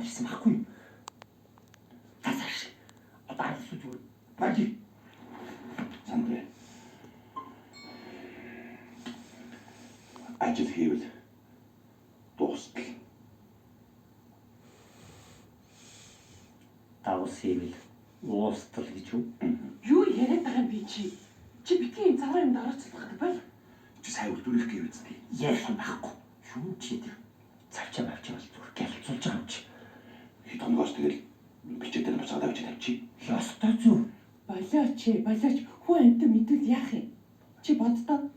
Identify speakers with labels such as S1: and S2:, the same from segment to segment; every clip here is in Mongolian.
S1: яваад ирсэн байхгүй юу? Тасааш. Одоо алсуу зүгээр баji.
S2: Сандрэ. Ажил хийвэл дуустал.
S1: Давс хийвэл уустал гэж юу?
S3: Юу яриад байгаа юм би чи? Чи битгий цагаан юм дараацлах бай.
S2: Чи сайн үлдүүлэх гэв үстэй.
S1: Ярих юм байхгүй. Юу ч юм. Цавчаа мавчаа бол зүгээр гялцуулж байгаа юм чи.
S2: Томгоос тэгэл бичээдээ буцаад авч тавьчих.
S1: Ястай зү.
S3: Болооч хүү амт мэдвэл яах юм? Чи боддоо.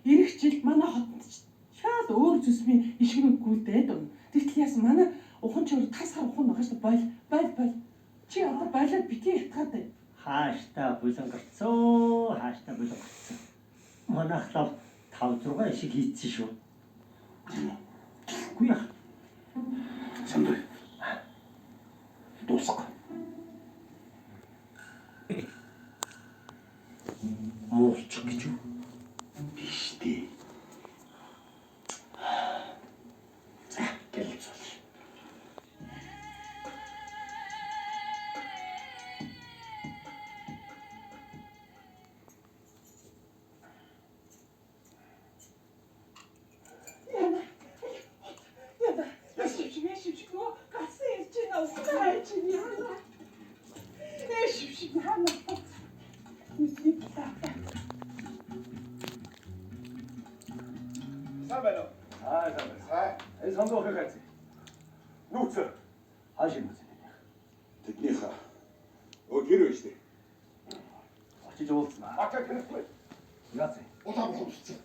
S3: Ирэх жил манай хотод шал өөр зүсмийн ишгэн гүйлдээд байна. Тэгтэл яасан манай ухан чор тасгаар ухан байгаа шүү бол. Чи одоо байлаад битгий ятгаад байна.
S1: Хааштай булангарцоо, хааштай булангарцоо. Манайхлаа 5-6 шиг хийцэн шүү. Үгүй яах.
S2: Сандрэ. Дуусах.
S1: Муулчих гэж юу?
S2: Биш дээ.
S1: За, гэлцүүл.
S4: Сайн. Энэ сондоо хэрэг. Нууц.
S1: Хаашаа нүцэн.
S2: Тэднийхээ гэр байж дээ.
S1: Очиж уулзнаа.
S4: Бачаа хэрэггүй.
S1: Яац.
S2: Улаан бохом бичсэн.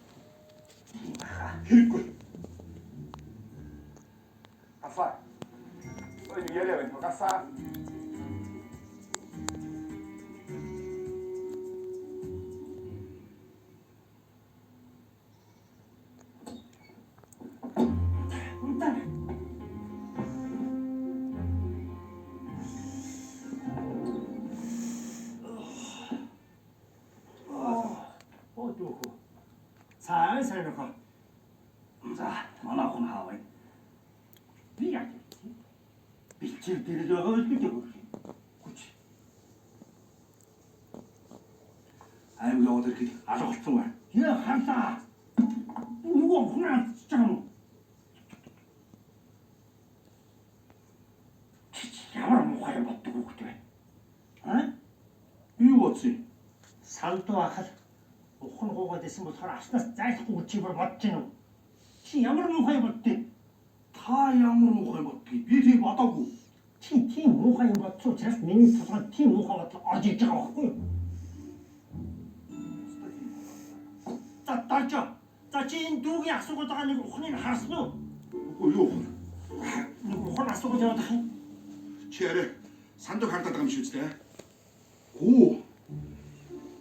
S2: Хэрэггүй.
S4: Асаа. Ой, яриа байна. Асаа.
S1: Сайн нөхөр. За, манай хүн хаавай. Би яа гэж. Бичээр дэрэл байгаа л бид өгөх юм. Хүч.
S2: Аймаг яваад ирэхэд алгуулсан байна.
S1: Яа харлаа. Нөгөө хүн ч юм. Ямар мухай боддог хөхтэй вэ?
S2: Юу бодсон?
S1: Санд байхад ухын гуугаад исэн болохоор авснаас зайлахгүй чигээр бодож гинөө. Чи ямар мухай боддгийг?
S2: Та ямар муухай боддгийг би тийм бодоогүй.
S1: Чи тийм мухай юм бодсон учраас миний толгойд тийм мухай бодол орж иж байгаа байхгүй юу? Татаач. За чи энэ дүүгийн асуугаад байгаа нэг ухныг харсан уу?
S2: Үгүй юу.
S1: Нэг ухын асуугаад яваад байгаа юм.
S2: Чи арай сандуг хандаад байгаа юм шиг үстэй. Хөө.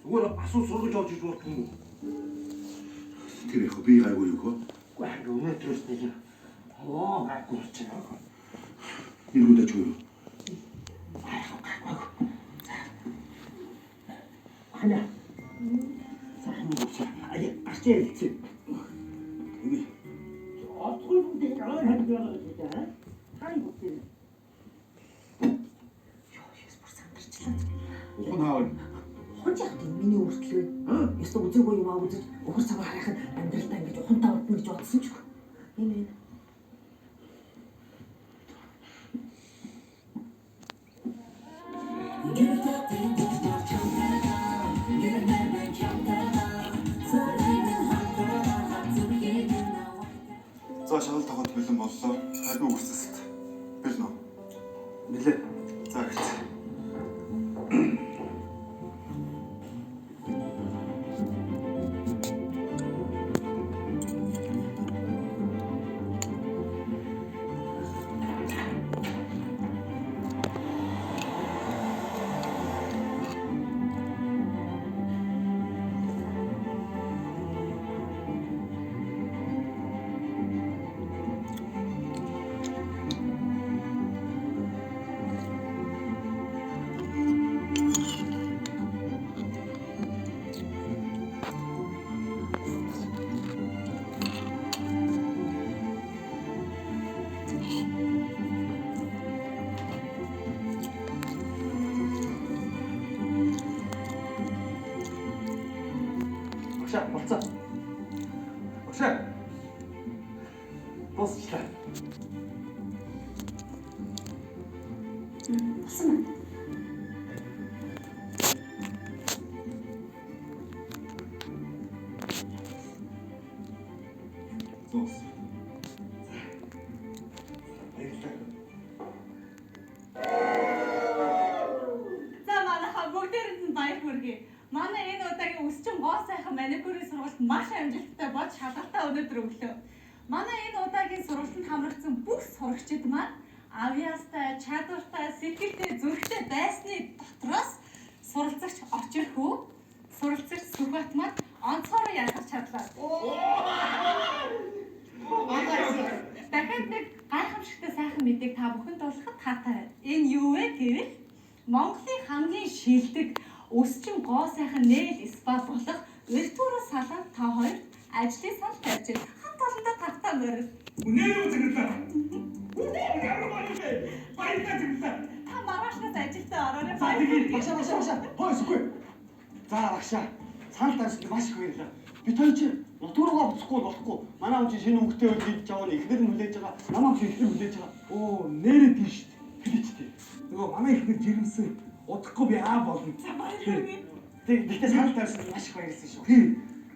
S2: Зүгээр асуу сургаж олж иж болт юм уу? Тэр их би гайгүй юу хөө?
S1: Гэхдээ өнөөдрөөс нэг гайгүй ч юм аа.
S2: Иргүүдэж юу?
S1: Хана. Сайн уу? Ай, арчээ.
S2: Үгүй.
S1: Отгой үдээ яар хандгаа гэж байна. Хай үдээ. Яа, бүр сандарчлаа.
S2: Ухан хаавна.
S5: Хонч яах вэ? Миний үргэлжлэв. Ястаа үзээгүй юм аа үзэж өхөр цаг харахад амьдралдаа ингэж ухантаа урдна гэж бодсон ч үгүй. Энэ.
S2: За шалгалт тавахад бэлэн боллоо. Хайр нь үгсэст. Бэлэн үү?
S4: Нилээ.
S2: За гэрч.
S5: Болсон байна.
S2: Зоос.
S6: За манайхаа бүгдээрэнд нь баяр хүргэе. Манай энэ удаагийн өсчин гоо сайхан маникюрын сургалт маш амжилттай болж шалгалтаа өнөөдөр өглөө. Манай энэ удаагийн сургалтанд хамрагдсан бүх сурагчид маань авьяастай, чадвартай, сэтгэлтэй, зүрхтэй байсны дотроос суралцагч очирхүү, суралцагч Сүхбат маань онцгойроо ялгах чадлаа. Дахиад нэг гайхамшигтай сайхан мэдээг та бүхэнд олгоход таатай байна. Энэ юу вэ гэвэл Монголын хамгийн шилдэг өсчин гоо сайхан нээл спа болох Виртура салон та хоёрт ажлын сан тавьж байна. Хамт олондоо тавтаа морил.
S1: Үнээр үү зэрэглээ. Баярлалаа зэрэглээ.
S6: Та маргаашнаас ажилдаа ороорой.
S1: Багшаа. Хойсгүй. За багшаа. Санал тавьсанд маш их баярлалаа. Бид хоёр чи нутургаа буцахгүй болохгүй. Манай хүн чи шинэ өнгөтэй үйл яваа ихнэр нь хүлээж байгаа. Намайг чи ихнэр хүлээж байгаа. Оо, нэрээ тийм шүү дээ. Хэлээчтэй. Нөгөө манай ихнэр жирэмсэн. Удахгүй би аа болно.
S6: За баярлалаа.
S1: Тэгтээ санал тавьсанд маш их баярлалаа шүү. Тийм.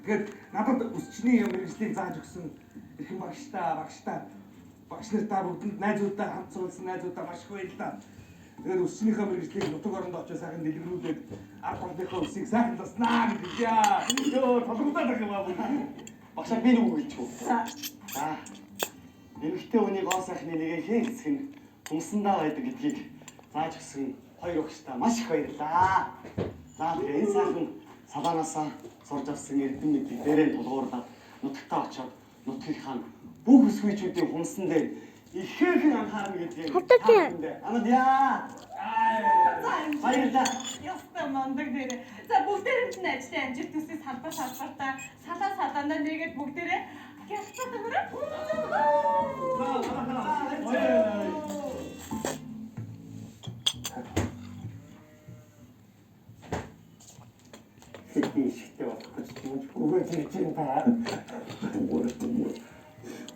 S1: Тэгэхээр надад өсчний мэргэжлийг зааж өгсөн эрхэм багш нартаа бүгдэнд найзуудаа хамт суралцсан найзуудаа маш их баярлалаа. Тэгээд өсчнийхээ мэргэжлийг нутаг оронд очиж сайхан дэлгэрүүлээд ард орныхоо өсийг сайхан таснаа гэдэг яа. Йоо, толгойдоо гэх юм аа. Багшаа би нэг үг хэлчихв. За. Эмэгтэй хүний гоо сайхны нэгэн хэсэг нь хүмсэндаа байдаг гэдгийг зааж өгсөн хоёр багштай маш их баярлалаа. За тэгээ энэ сайхан салаанаасаа сурж авсан эрдэм мэдээ дээрээ тулгуурлаад нутагтаа очиод нутгийнхаа бүх өсвийчүүдийн хүмсэн дээр ихэхэн анхаарна гэдгийг таамаглаа. Анад яа. Баярлалаа.
S6: Ястаа мандаг нэрээ. За бүгдээрэнд нь ажлын амжилт төсөө салбартаа салаанаа нэгээд бүгдээрээ гялцаад өгөрөө.
S1: Хэдий шигтэй болох гэж үгүй гэж юм та.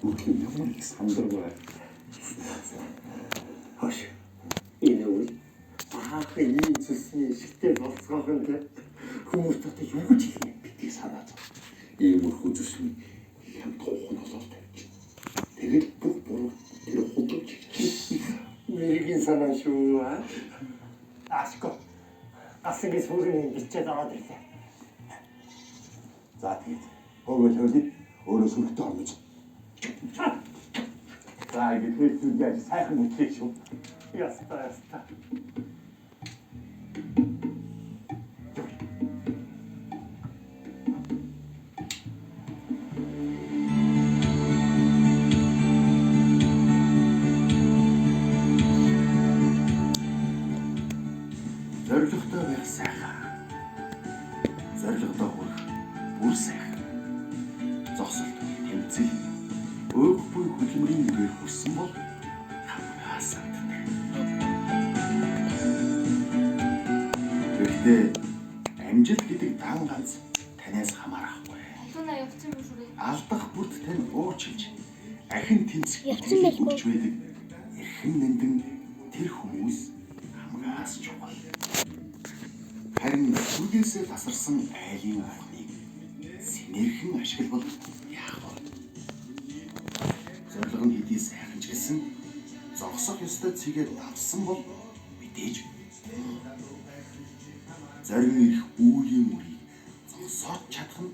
S2: Үгүй ямар их сандаргаа.
S1: Хош. Энэ үе баахан ийм зүсний шигтэй болцгоонд хүмүүс татаж юу гэж хэлнэ битгий санаад.
S2: Ийм өрхөө зүсний ям тоохон болоод тавьж. Тэгээд бүх буруу тэр худалж чиг.
S1: Мэргийн санаа шүү аа. Ашко. Асгийн сүрийн бичээд аваад ирлээ.
S2: За тэгээд өгөөл хөлөд өөрөө сүрхтээ орнож.
S1: За ихэд зүгээс сайхан мэтлээ шүү. Яста.
S2: Зоригтой байх сайхан. Зоригтой хүрэх бүр сайхан. Зогсолт тэмцэл. Өөх буй хөдөлмөрийн нэрээр хүрсэн бол хамгаа сандтай. Гэхдээ амжилт гэдэг дан ганц танаас хамаарахгүй.
S7: Тунаа явцсан юм шүү дээ.
S2: Алдах бүрт тань уучлж ахин тэнцэх
S7: Явцсан байлгүй.
S2: өгч байдаг. Эрхэм нэндэн тэр хүмүүс хамгаас чухал. Харин сүргээсээ тасарсан айлын ухныг синерхэн ашиглавал яах вэ? Зорилго нь хэдий сайхан ч гэсэн зогсох ёстой цэгээ давсан бол мэдээж зарим их үүлийн үрийг зогсоож чадах нь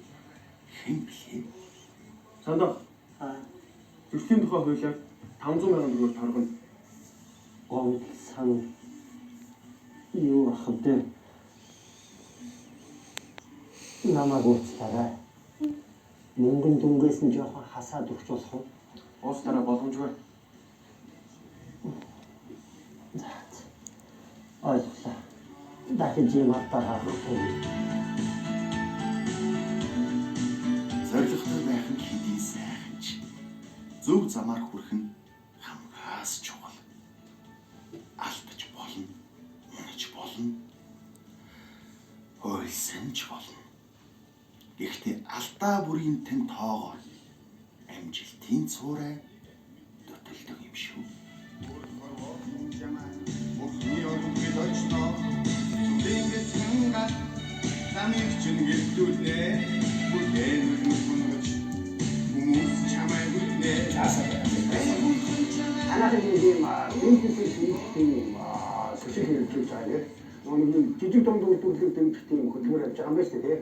S2: хэн блэ?
S8: Сандаа. Төрлийн тухай хуулиар 500 сая төгрөг торгоно.
S1: Гол сан юу ахвдээ. Намаг уучлаарай. Мөнгөн дүнгээс нь жоохон хасаад өгч болох уу?
S8: Уучлаарай боломжгүй.
S1: Ойлголаа. Дахиж юм атаагаахгүй.
S2: Зоригтой байх нь хэдий сайхан ч зөв замаар хүрэх нь хамгаас чухал. Алдаж болно, унаж болно, ойлсон ч болно. Гэхдээ алдаа бүрийн тань тоогоор амжилтын цуурай төтөлдөг юм шүү. Таныг чинь гэлдүүлнэ. Бүхэн үлмүс хүмүүс чамайг үлнэ.
S7: Танайхан ийм бизнес хийх social хэрэгжүүлж байгаа нэ. Нөгөө жижиг дунд үйлдвэрлэлд дэмжих тийм хөтөлбөр явж байгаа юм байна шүү дээ.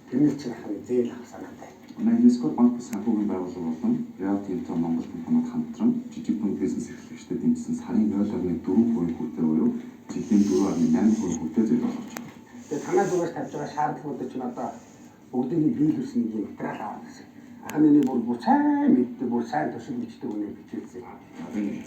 S7: Тэрний чинь хань зээл авах санаатай.
S9: Юнеско банк санхүүгийн байгууллага болон Real Team-тэй Монгол компаниуд хамтран жижиг дунд бизнес эрхлэгчдэд дэмжсэн сарын 0.4% хүүтэй буюу жилийн 4.8% хүүтэй зээл олгож байна.
S7: Тэгээ танай зүгээс тавьж байгаа шаардлагуудыг чинь одоо бүгдийг биелүүлсэн нэг материал аваад гэсэн. Анхны нэг бүр сайн мэддэг, бүр сайн төсөл бичдэг үнэ бичээсэн.
S9: За, энэ